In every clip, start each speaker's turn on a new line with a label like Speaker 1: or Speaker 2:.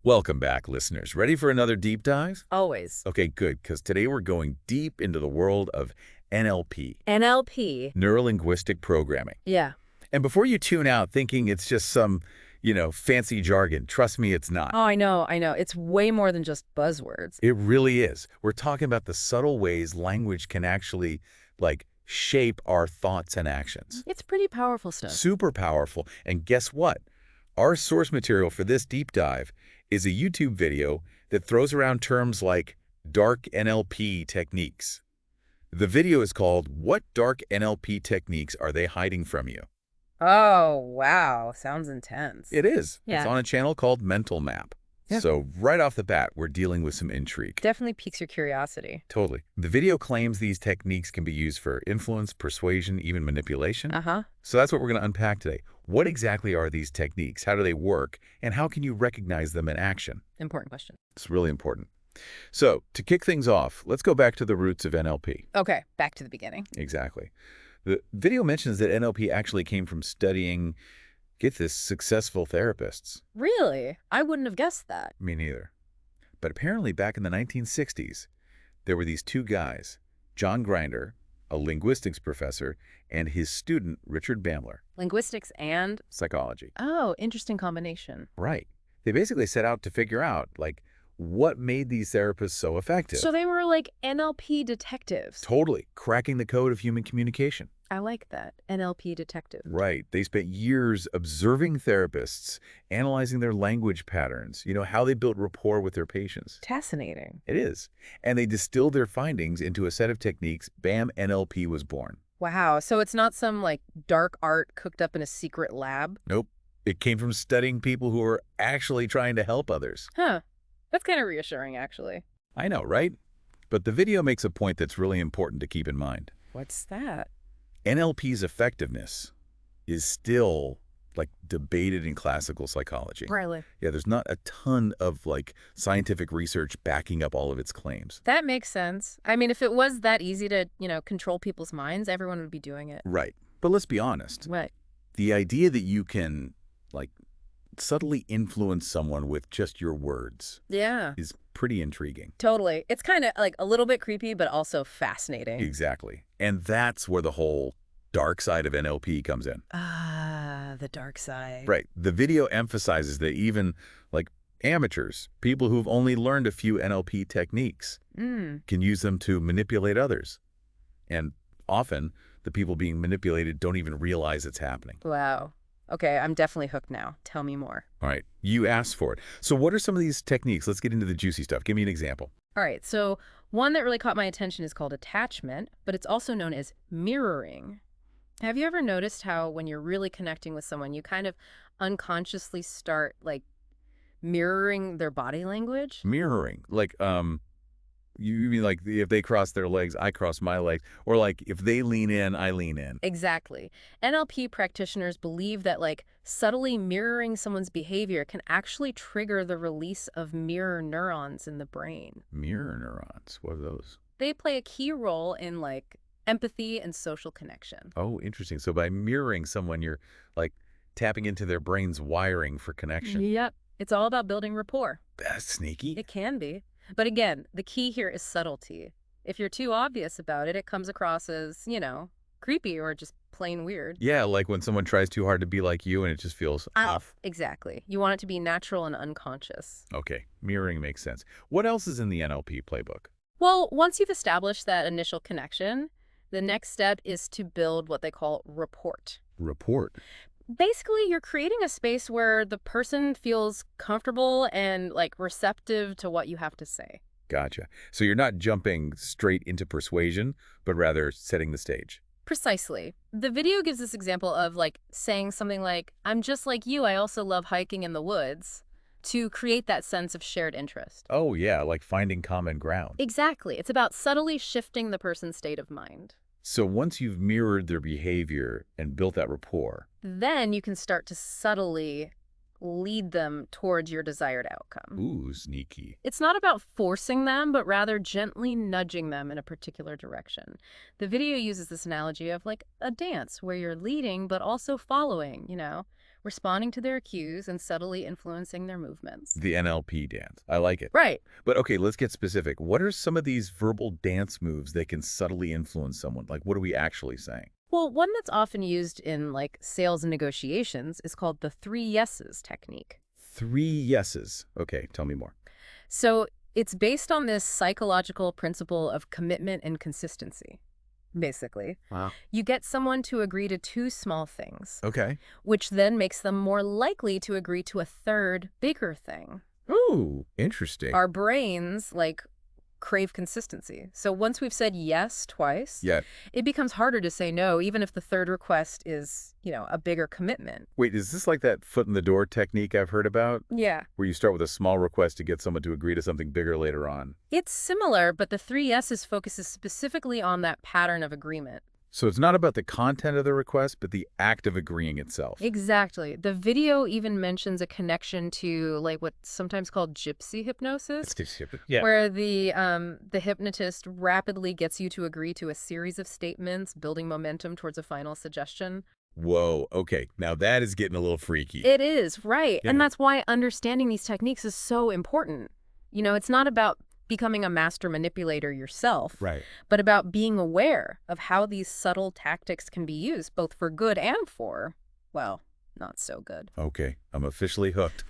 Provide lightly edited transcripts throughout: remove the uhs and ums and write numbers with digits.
Speaker 1: Welcome back, listeners. Ready for another deep dive?
Speaker 2: Always.
Speaker 1: Okay, good, because today we're going deep into the world of NLP,
Speaker 2: NLP.
Speaker 1: neuro-linguistic programming.
Speaker 2: Yeah.
Speaker 1: And before you tune out thinking it's just some, fancy jargon, trust me, it's not.
Speaker 2: Oh, I know. It's way more than just buzzwords.
Speaker 1: It really is. We're talking about the subtle ways language can actually, shape our thoughts and actions.
Speaker 2: It's pretty powerful stuff.
Speaker 1: Super powerful. And guess what? Our source material for this deep dive is a YouTube video that throws around terms like dark NLP techniques. The video is called, "What Dark NLP Techniques Are They Hiding From You?"
Speaker 2: Oh, wow. Sounds intense.
Speaker 1: It is.
Speaker 2: Yeah.
Speaker 1: It's on a channel called Mental Map.
Speaker 2: Yeah.
Speaker 1: So right off the bat, we're dealing with some intrigue.
Speaker 2: Definitely piques your curiosity.
Speaker 1: Totally. The video claims these techniques can be used for influence, persuasion, even manipulation.
Speaker 2: Uh-huh.
Speaker 1: So that's what we're going to unpack today. What exactly are these techniques? How do they work? And how can you recognize them in action?
Speaker 2: Important question.
Speaker 1: It's really important. So to kick things off, let's go back to the roots of NLP.
Speaker 2: Okay, back to the beginning.
Speaker 1: Exactly. The video mentions that NLP actually came from studying, get this, successful therapists.
Speaker 2: Really? I wouldn't have guessed that.
Speaker 1: Me neither. But apparently back in the 1960s, there were these two guys, John Grinder, a linguistics professor, and his student, Richard Bandler,
Speaker 2: Linguistics and...
Speaker 1: psychology.
Speaker 2: Oh, interesting combination.
Speaker 1: Right. They basically set out to figure out, what made these therapists so effective.
Speaker 2: So they were like NLP detectives.
Speaker 1: Totally. Cracking the code of human communication.
Speaker 2: I like that. NLP detective.
Speaker 1: Right. They spent years observing therapists, analyzing their language patterns, how they built rapport with their patients.
Speaker 2: Fascinating.
Speaker 1: It is. And they distilled their findings into a set of techniques. Bam, NLP was born.
Speaker 2: Wow. So it's not some dark art cooked up in a secret lab?
Speaker 1: Nope. It came from studying people who were actually trying to help others.
Speaker 2: Huh. That's kind of reassuring, actually.
Speaker 1: I know, right? But the video makes a point that's really important to keep in mind.
Speaker 2: What's that?
Speaker 1: NLP's effectiveness is still, debated in classical psychology.
Speaker 2: Really?
Speaker 1: Yeah, there's not a ton of, scientific research backing up all of its claims.
Speaker 2: That makes sense. I mean, if it was that easy to, control people's minds, everyone would be doing it.
Speaker 1: Right. But let's be honest.
Speaker 2: What?
Speaker 1: The idea that you can, subtly influence someone with just your words
Speaker 2: Yeah.
Speaker 1: is pretty intriguing.
Speaker 2: Totally. It's kind of a little bit creepy, but also fascinating.
Speaker 1: Exactly. And that's where the whole dark side of NLP comes in.
Speaker 2: Ah, the dark side.
Speaker 1: Right. The video emphasizes that even, amateurs, people who've only learned a few NLP techniques, can use them to manipulate others. And often, the people being manipulated don't even realize it's happening.
Speaker 2: Wow. Okay, I'm definitely hooked now. Tell me more.
Speaker 1: All right. You asked for it. So what are some of these techniques? Let's get into the juicy stuff. Give me an example.
Speaker 2: All right, so one that really caught my attention is called attachment, but it's also known as mirroring. Have you ever noticed how when you're really connecting with someone, you kind of unconsciously start, mirroring their body language?
Speaker 1: Mirroring. You mean if they cross their legs, I cross my legs, or if they lean in, I lean in.
Speaker 2: Exactly. NLP practitioners believe that subtly mirroring someone's behavior can actually trigger the release of mirror neurons in the brain.
Speaker 1: Mirror neurons. What are those?
Speaker 2: They play a key role in empathy and social connection.
Speaker 1: Oh, interesting. So by mirroring someone, you're tapping into their brain's wiring for connection.
Speaker 2: Yep. It's all about building rapport.
Speaker 1: That's sneaky.
Speaker 2: It can be. But again, the key here is subtlety. If you're too obvious about it, it comes across as, creepy or just plain weird.
Speaker 1: Yeah, like when someone tries too hard to be like you and it just feels off.
Speaker 2: Exactly. You want it to be natural and unconscious.
Speaker 1: Okay, mirroring makes sense. What else is in the NLP playbook?
Speaker 2: Well, once you've established that initial connection, the next step is to build what they call rapport.
Speaker 1: Rapport.
Speaker 2: Basically, you're creating a space where the person feels comfortable and receptive to what you have to say.
Speaker 1: Gotcha. So you're not jumping straight into persuasion, but rather setting the stage.
Speaker 2: Precisely. The video gives this example of saying something like, "I'm just like you, I also love hiking in the woods," to create that sense of shared interest.
Speaker 1: Oh yeah, like finding common ground.
Speaker 2: Exactly. It's about subtly shifting the person's state of mind.
Speaker 1: So once you've mirrored their behavior and built that rapport,
Speaker 2: then you can start to subtly lead them towards your desired outcome.
Speaker 1: ooh, sneaky.
Speaker 2: It's not about forcing them, but rather gently nudging them in a particular direction. The video uses this analogy of a dance where you're leading but also following, responding to their cues and subtly influencing their movements.
Speaker 1: The NLP dance. I like it.
Speaker 2: Right.
Speaker 1: But okay, let's get specific. What are some of these verbal dance moves that can subtly influence someone? Like, what are we actually saying?
Speaker 2: Well, one that's often used in like sales and negotiations is called the 3 yeses technique.
Speaker 1: 3 yeses. Okay, tell me more.
Speaker 2: So it's based on this psychological principle of commitment and consistency, basically.
Speaker 1: Wow.
Speaker 2: You get someone to agree to 2 small things,
Speaker 1: Okay.
Speaker 2: which then makes them more likely to agree to a third, bigger thing.
Speaker 1: Ooh, interesting.
Speaker 2: Our brains, like, crave consistency. So once we've said yes twice,
Speaker 1: Yeah.
Speaker 2: it becomes harder to say no, even if the third request is, a bigger commitment.
Speaker 1: Wait, is this like that foot in the door technique I've heard about?
Speaker 2: Yeah.
Speaker 1: Where you start with a small request to get someone to agree to something bigger later on?
Speaker 2: It's similar, but the 3 yeses focuses specifically on that pattern of agreement.
Speaker 1: So it's not about the content of the request, but the act of agreeing itself.
Speaker 2: Exactly. The video even mentions a connection to like what's sometimes called gypsy hypnosis,
Speaker 1: Yeah.
Speaker 2: where the hypnotist rapidly gets you to agree to a series of statements, building momentum towards a final suggestion.
Speaker 1: Whoa, okay. Now that is getting a little freaky.
Speaker 2: It is, right.
Speaker 1: Yeah.
Speaker 2: And that's why understanding these techniques is so important. It's not about becoming a master manipulator yourself,
Speaker 1: Right.
Speaker 2: but about being aware of how these subtle tactics can be used, both for good and for, well, not so good.
Speaker 1: Okay, I'm officially hooked.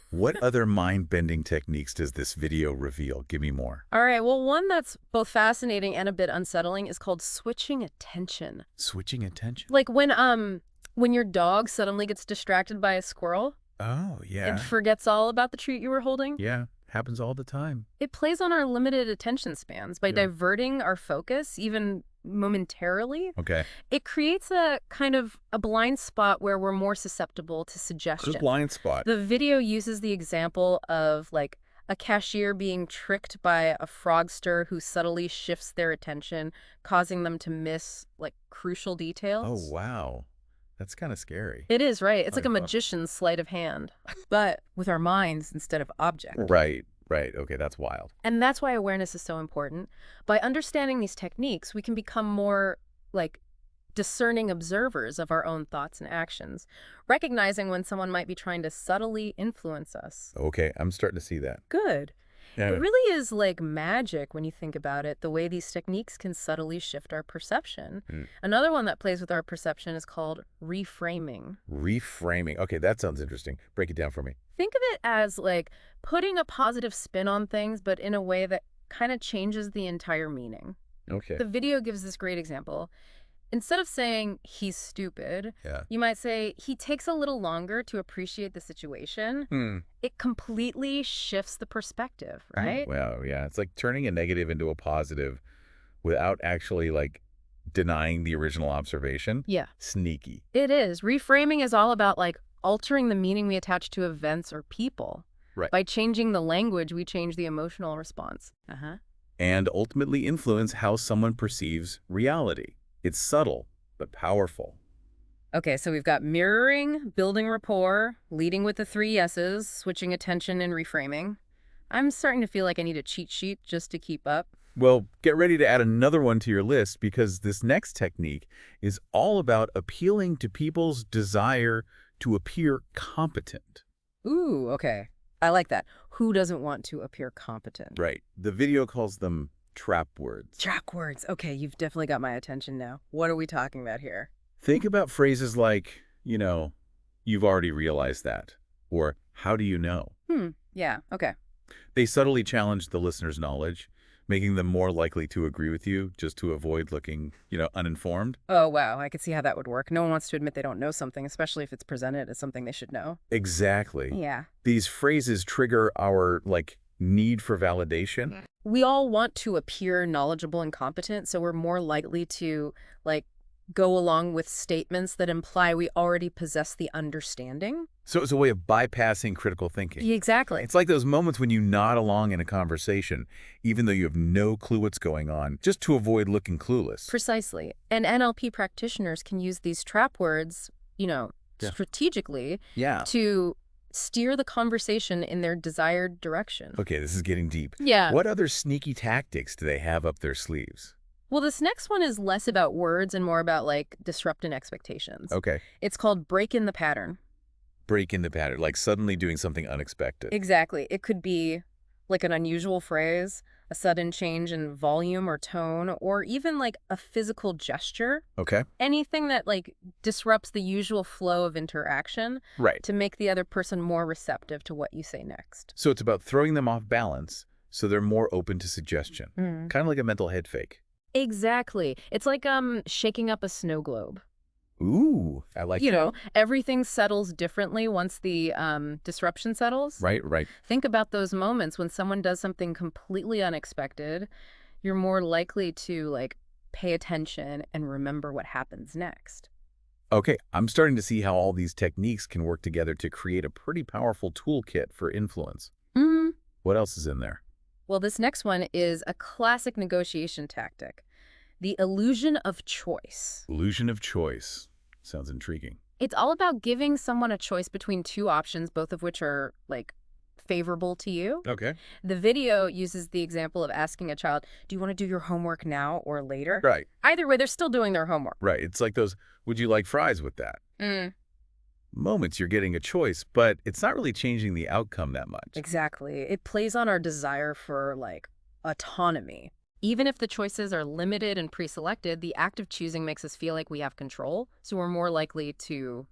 Speaker 1: What other mind-bending techniques does this video reveal? Give me more.
Speaker 2: All right, well, one that's both fascinating and a bit unsettling is called switching attention.
Speaker 1: Switching attention.
Speaker 2: Like when your dog suddenly gets distracted by a squirrel
Speaker 1: Oh, yeah.
Speaker 2: and forgets all about the treat you were holding.
Speaker 1: Yeah, happens all the time.
Speaker 2: It plays on our limited attention spans by
Speaker 1: Yeah.
Speaker 2: diverting our focus, even momentarily.
Speaker 1: Okay.
Speaker 2: It creates a kind of a blind spot where we're more susceptible to suggestion.
Speaker 1: Good blind spot.
Speaker 2: The video uses the example of like a cashier being tricked by a fraudster who subtly shifts their attention, causing them to miss like crucial details.
Speaker 1: Oh, wow. That's kind of scary.
Speaker 2: It is, right? It's like a
Speaker 1: Like,
Speaker 2: magician's sleight of hand, but with our minds instead of object.
Speaker 1: Right, right. Okay, that's wild.
Speaker 2: And that's why awareness is so important. By understanding these techniques, we can become more like discerning observers of our own thoughts and actions, recognizing when someone might be trying to subtly influence us.
Speaker 1: Okay, I'm starting to see that.
Speaker 2: Good.
Speaker 1: Yeah.
Speaker 2: It really is like magic when you think about it, the way these techniques can subtly shift our perception. Another one that plays with our perception is called reframing.
Speaker 1: Reframing. Okay, that sounds interesting. Break it down for me.
Speaker 2: Think of it as like putting a positive spin on things, but in a way that kind of changes the entire meaning.
Speaker 1: Okay.
Speaker 2: The video gives this great example. Instead of saying he's stupid,
Speaker 1: Yeah.
Speaker 2: you might say he takes a little longer to appreciate the situation. It completely shifts the perspective, right?
Speaker 1: Well, yeah. It's like turning a negative into a positive without actually like denying the original observation.
Speaker 2: Yeah,
Speaker 1: Sneaky.
Speaker 2: it is. Reframing is all about like altering the meaning we attach to events or people.
Speaker 1: Right.
Speaker 2: By changing the language, we change the emotional response.
Speaker 1: And ultimately influence how someone perceives reality. It's subtle, but powerful.
Speaker 2: Okay, so we've got mirroring, building rapport, leading with the 3 yeses, switching attention, and reframing. I'm starting to feel like I need a cheat sheet just to keep up.
Speaker 1: Well, get ready to add another one to your list because this next technique is all about appealing to people's desire to appear competent.
Speaker 2: Ooh, okay. I like that. Who doesn't want to appear competent?
Speaker 1: Right. The video calls them trap words.
Speaker 2: Trap words. Okay, you've definitely got my attention now. What are we talking about here?
Speaker 1: Think about phrases like, you've already realized that, or how do you know?
Speaker 2: Yeah, okay.
Speaker 1: They subtly challenge the listener's knowledge, making them more likely to agree with you just to avoid looking, uninformed.
Speaker 2: Oh, wow. I could see how that would work. No one wants to admit they don't know something, especially if it's presented as something they should know.
Speaker 1: Exactly.
Speaker 2: Yeah.
Speaker 1: These phrases trigger our, need for validation.
Speaker 2: We all want to appear knowledgeable and competent, so we're more likely to, go along with statements that imply we already possess the understanding.
Speaker 1: So it's a way of bypassing critical thinking.
Speaker 2: Exactly.
Speaker 1: It's like those moments when you nod along in a conversation, even though you have no clue what's going on, just to avoid looking clueless.
Speaker 2: Precisely. And NLP practitioners can use these trap words, strategically to steer the conversation in their desired direction.
Speaker 1: Okay, this is getting deep.
Speaker 2: Yeah.
Speaker 1: What other sneaky tactics do they have up their sleeves?
Speaker 2: Well, this next one is less about words and more about, disrupting expectations.
Speaker 1: Okay.
Speaker 2: It's called break in the pattern.
Speaker 1: Breaking the pattern, like suddenly doing something unexpected.
Speaker 2: Exactly. It could be like an unusual phrase, a sudden change in volume or tone, or even like a physical gesture.
Speaker 1: Okay.
Speaker 2: Anything that like disrupts the usual flow of interaction
Speaker 1: Right.
Speaker 2: to make the other person more receptive to what you say next.
Speaker 1: So it's about throwing them off balance so they're more open to suggestion.
Speaker 2: Mm.
Speaker 1: Kind of like a mental head fake.
Speaker 2: Exactly. It's like shaking up a snow globe.
Speaker 1: Ooh, I like
Speaker 2: You
Speaker 1: that.
Speaker 2: know, everything settles differently once the disruption settles.
Speaker 1: Right, right.
Speaker 2: Think about those moments when someone does something completely unexpected. You're more likely to like pay attention and remember what happens next.
Speaker 1: Okay, I'm starting to see how all these techniques can work together to create a pretty powerful toolkit for influence.
Speaker 2: Mm.
Speaker 1: What else is in there?
Speaker 2: Well, this next one is a classic negotiation tactic, the illusion of choice.
Speaker 1: Illusion of choice. Sounds intriguing.
Speaker 2: It's all about giving someone a choice between two options, both of which are like favorable to you.
Speaker 1: Okay.
Speaker 2: The video uses the example of asking a child, do you want to do your homework now or later?
Speaker 1: Right,
Speaker 2: Either way, they're still doing their homework.
Speaker 1: right. It's like those, would you like fries with that?
Speaker 2: Mm,
Speaker 1: Moments you're getting a choice, but it's not really changing the outcome that much.
Speaker 2: exactly. It plays on our desire for like autonomy. Even if the choices are limited and pre-selected, the act of choosing makes us feel like we have control, so we're more likely to,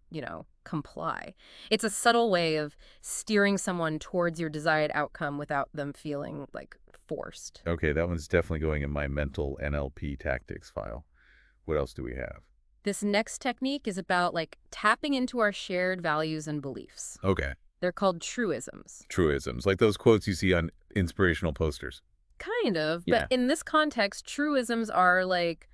Speaker 2: comply. It's a subtle way of steering someone towards your desired outcome without them feeling like forced.
Speaker 1: Okay, that one's definitely going in my mental NLP tactics file. What else do we have?
Speaker 2: This next technique is about like tapping into our shared values and beliefs.
Speaker 1: Okay.
Speaker 2: They're called truisms.
Speaker 1: Truisms, like those quotes you see on inspirational posters.
Speaker 2: Kind of,
Speaker 1: Yeah.
Speaker 2: but in this context, truisms are like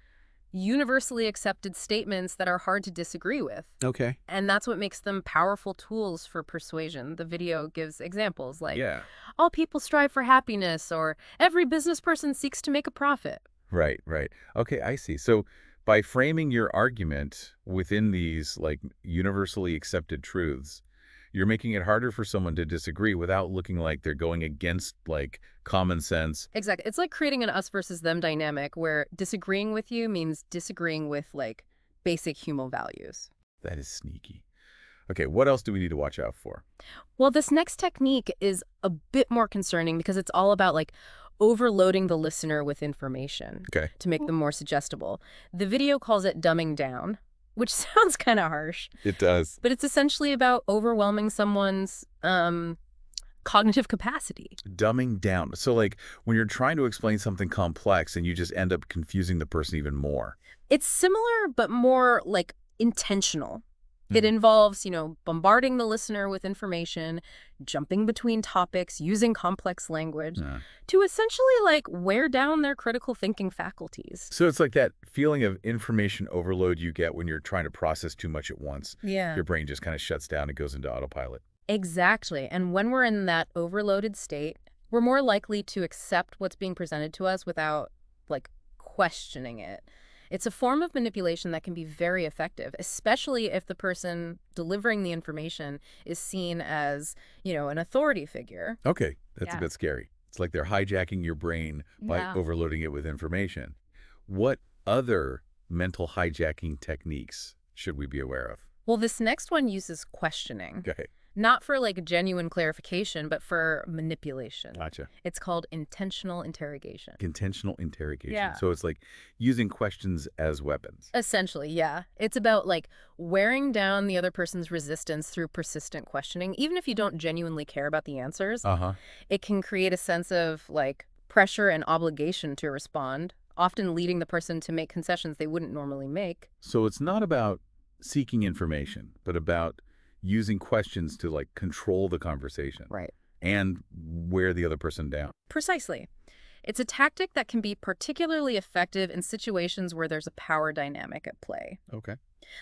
Speaker 2: universally accepted statements that are hard to disagree with.
Speaker 1: Okay.
Speaker 2: And that's what makes them powerful tools for persuasion. The video gives examples like,
Speaker 1: Yeah.
Speaker 2: all people strive for happiness, or every business person seeks to make a profit.
Speaker 1: Right, right. Okay, I see. So by framing your argument within these like universally accepted truths, you're making it harder for someone to disagree without looking like they're going against like common sense.
Speaker 2: Exactly. It's like creating an us versus them dynamic where disagreeing with you means disagreeing with like basic human values.
Speaker 1: That is sneaky. Okay, what else do we need to watch out for?
Speaker 2: Well, this next technique is a bit more concerning because it's all about like overloading the listener with information
Speaker 1: Okay.
Speaker 2: to make them more suggestible. The video calls it dumbing down, which sounds kind of harsh,
Speaker 1: It does.
Speaker 2: but it's essentially about overwhelming someone's cognitive capacity.
Speaker 1: Dumbing down. So like when you're trying to explain something complex and you just end up confusing the person even more.
Speaker 2: It's similar, but more like intentional. It involves, bombarding the listener with information, jumping between topics, using complex language to essentially like wear down their critical thinking faculties.
Speaker 1: So it's like that feeling of information overload you get when you're trying to process too much at once.
Speaker 2: Yeah.
Speaker 1: Your brain just kind of shuts down and goes into autopilot.
Speaker 2: Exactly. And when we're in that overloaded state, we're more likely to accept what's being presented to us without like questioning it. It's a form of manipulation that can be very effective, especially if the person delivering the information is seen as, an authority figure.
Speaker 1: Okay, that's a
Speaker 2: Yeah.
Speaker 1: bit scary. It's like they're hijacking your brain by
Speaker 2: Yeah.
Speaker 1: overloading it with information. What other mental hijacking techniques should we be aware of?
Speaker 2: Well, this next one uses questioning,
Speaker 1: Okay,
Speaker 2: not for like genuine clarification, but for manipulation.
Speaker 1: gotcha.
Speaker 2: It's called intentional interrogation.
Speaker 1: Intentional interrogation.
Speaker 2: Yeah.
Speaker 1: So it's like using questions as weapons.
Speaker 2: Essentially, yeah. It's about like wearing down the other person's resistance through persistent questioning. Even if you don't genuinely care about the answers,
Speaker 1: Uh-huh.
Speaker 2: it can create a sense of like pressure and obligation to respond, often leading the person to make concessions they wouldn't normally make.
Speaker 1: So it's not about seeking information, but about using questions to like control the conversation
Speaker 2: Right.
Speaker 1: and wear the other person down.
Speaker 2: Precisely. It's a tactic that can be particularly effective in situations where there's a power dynamic at play,
Speaker 1: Okay.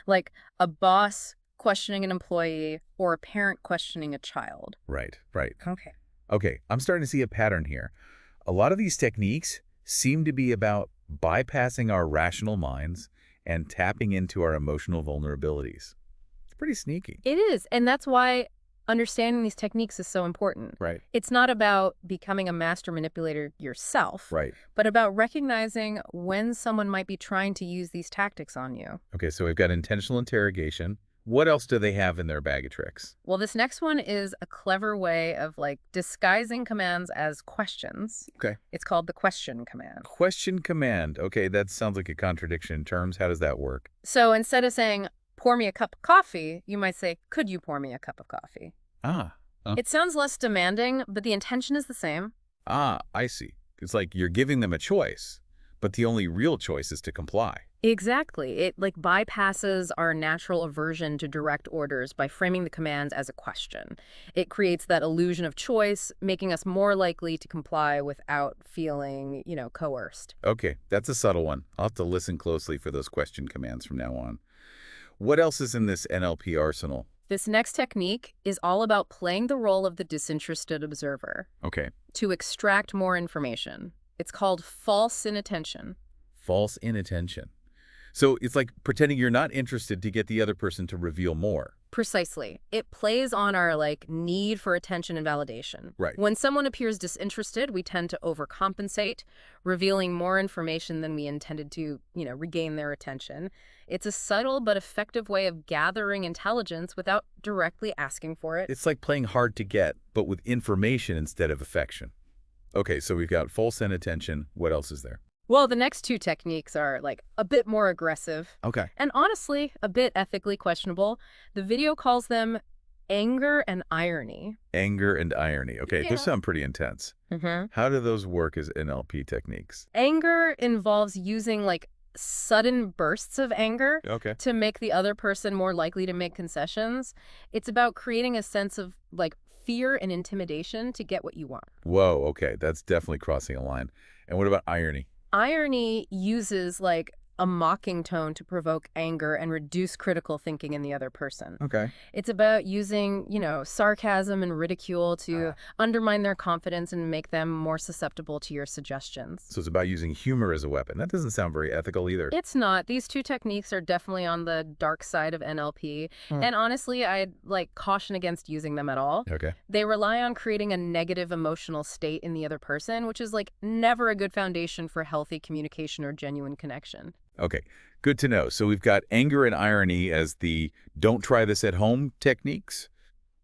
Speaker 2: like a boss questioning an employee or a parent questioning a child.
Speaker 1: Right, right.
Speaker 2: Okay.
Speaker 1: Okay, I'm starting to see a pattern here. A lot of these techniques seem to be about bypassing our rational minds and tapping into our emotional vulnerabilities. It's pretty sneaky.
Speaker 2: It is, and that's why understanding these techniques is so important.
Speaker 1: Right,
Speaker 2: It's not about becoming a master manipulator yourself,
Speaker 1: right.
Speaker 2: but about recognizing when someone might be trying to use these tactics on you.
Speaker 1: Okay, so we've got intentional interrogation, What else do they have in their bag of tricks?
Speaker 2: Well, this next one is a clever way of like disguising commands as questions.
Speaker 1: Okay.
Speaker 2: It's called the question command.
Speaker 1: Question command. Okay, that sounds like a contradiction in terms. How does that work?
Speaker 2: So instead of saying, pour me a cup of coffee, you might say, could you pour me a cup of coffee?
Speaker 1: Ah.
Speaker 2: It sounds less demanding, but the intention is the same.
Speaker 1: Ah, I see. It's like you're giving them a choice, but the only real choice is to comply.
Speaker 2: Exactly. It like bypasses our natural aversion to direct orders by framing the commands as a question. It creates that illusion of choice, making us more likely to comply without feeling, coerced.
Speaker 1: Okay, that's a subtle one. I'll have to listen closely for those question commands from now on. What else is in this NLP arsenal?
Speaker 2: This next technique is all about playing the role of the disinterested observer
Speaker 1: Okay.
Speaker 2: to extract more information. It's called false inattention.
Speaker 1: False inattention. So it's like pretending you're not interested to get the other person to reveal more.
Speaker 2: Precisely. It plays on our need for attention and validation.
Speaker 1: Right.
Speaker 2: When someone appears disinterested, we tend to overcompensate, revealing more information than we intended to, regain their attention. It's a subtle but effective way of gathering intelligence without directly asking for it.
Speaker 1: It's like playing hard to get, but with information instead of affection. Okay, so we've got false inattention. What else is there?
Speaker 2: Well, the next two techniques are a bit more aggressive
Speaker 1: Okay.
Speaker 2: and honestly a bit ethically questionable. The video calls them anger and irony.
Speaker 1: Anger and irony. Okay,
Speaker 2: Yeah.
Speaker 1: those sound pretty intense. How do those work as NLP techniques?
Speaker 2: Anger involves using sudden bursts of anger
Speaker 1: Okay.
Speaker 2: to make the other person more likely to make concessions. It's about creating a sense of fear and intimidation to get what you want.
Speaker 1: Whoa, okay, that's definitely crossing a line. And what about irony?
Speaker 2: Irony uses a mocking tone to provoke anger and reduce critical thinking in the other person.
Speaker 1: Okay.
Speaker 2: It's about using, sarcasm and ridicule to undermine their confidence and make them more susceptible to your suggestions.
Speaker 1: So it's about using humor as a weapon. That doesn't sound very ethical either.
Speaker 2: It's not. These two techniques are definitely on the dark side of NLP. And honestly, I'd caution against using them at all.
Speaker 1: Okay.
Speaker 2: They rely on creating a negative emotional state in the other person, which is never a good foundation for healthy communication or genuine connection.
Speaker 1: Okay, good to know. So we've got anger and irony as the don't try this at home techniques.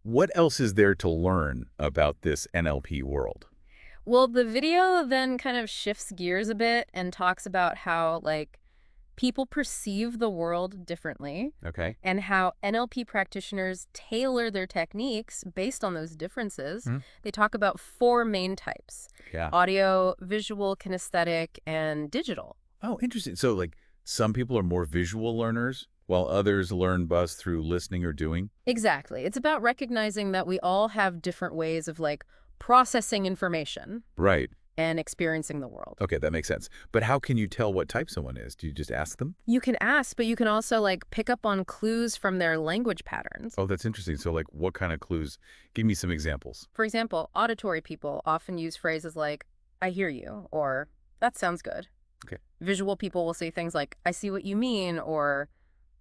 Speaker 1: What else is there to learn about this NLP world?
Speaker 2: Well, the video then kind of shifts gears a bit and talks about how people perceive the world differently
Speaker 1: Okay.
Speaker 2: and how NLP practitioners tailor their techniques based on those differences. They talk about 4 main types:
Speaker 1: Yeah.
Speaker 2: audio, visual, kinesthetic, and digital.
Speaker 1: Oh, interesting. So some people are more visual learners while others learn best through listening or doing?
Speaker 2: Exactly. It's about recognizing that we all have different ways of processing information
Speaker 1: Right.
Speaker 2: and experiencing the world.
Speaker 1: Okay, that makes sense. But how can you tell what type someone is? Do you just ask them?
Speaker 2: You can ask, but you can also pick up on clues from their language patterns.
Speaker 1: Oh, that's interesting. So what kind of clues? Give me some examples.
Speaker 2: For example, auditory people often use phrases like, I hear you, or that sounds good.
Speaker 1: Okay.
Speaker 2: Visual people will say things like, I see what you mean, or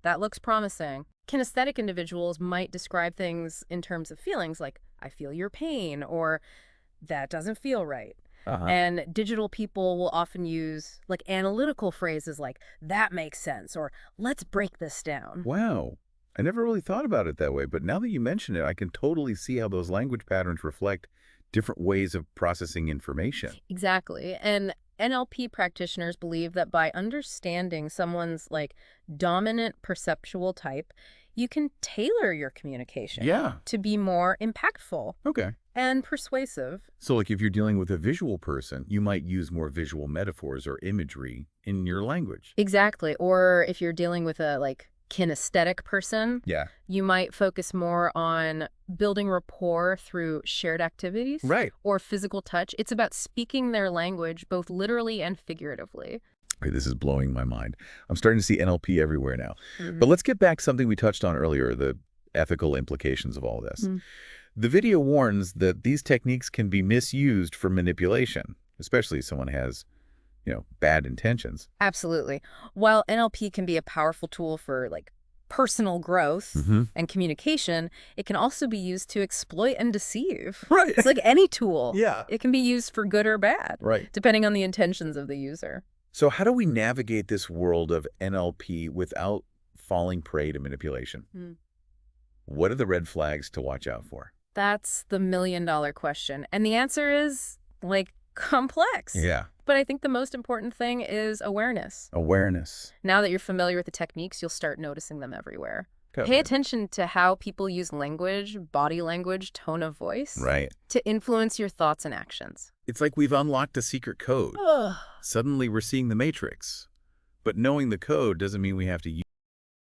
Speaker 2: that looks promising. Kinesthetic individuals might describe things in terms of feelings like, I feel your pain, or that doesn't feel right. And digital people will often use analytical phrases like, that makes sense, or let's break this down.
Speaker 1: Wow. I never really thought about it that way, but now that you mention it, I can totally see how those language patterns reflect different ways of processing information.
Speaker 2: Exactly. And NLP practitioners believe that by understanding someone's dominant perceptual type, you can tailor your communication to be more impactful
Speaker 1: Okay.
Speaker 2: and persuasive.
Speaker 1: So if you're dealing with a visual person, you might use more visual metaphors or imagery in your language.
Speaker 2: Exactly. Or if you're dealing with a kinesthetic person,
Speaker 1: Yeah.
Speaker 2: you might focus more on building rapport through shared activities
Speaker 1: Right.
Speaker 2: or physical touch. It's about speaking their language both literally and figuratively.
Speaker 1: Okay, this is blowing my mind. I'm starting to see NLP everywhere now. But let's get back to something we touched on earlier, the ethical implications of all this. The video warns that these techniques can be misused for manipulation, especially if someone has, bad intentions.
Speaker 2: Absolutely. While NLP can be a powerful tool for personal growth and communication, it can also be used to exploit and deceive.
Speaker 1: Right.
Speaker 2: It's like any tool.
Speaker 1: Yeah.
Speaker 2: It can be used for good or bad,
Speaker 1: Right.
Speaker 2: depending on the intentions of the user.
Speaker 1: So how do we navigate this world of NLP without falling prey to manipulation? What are the red flags to watch out for?
Speaker 2: That's the million-dollar question. And the answer is, like, complex.
Speaker 1: Yeah.
Speaker 2: But I think the most important thing is awareness.
Speaker 1: Awareness.
Speaker 2: Now that you're familiar with the techniques, you'll start noticing them everywhere.
Speaker 1: Got
Speaker 2: Pay
Speaker 1: it.
Speaker 2: attention to how people use language, body language, tone of voice
Speaker 1: Right.
Speaker 2: to influence your thoughts and actions.
Speaker 1: It's like we've unlocked a secret code.
Speaker 2: Ugh.
Speaker 1: Suddenly we're seeing the matrix. But knowing the code doesn't mean we have to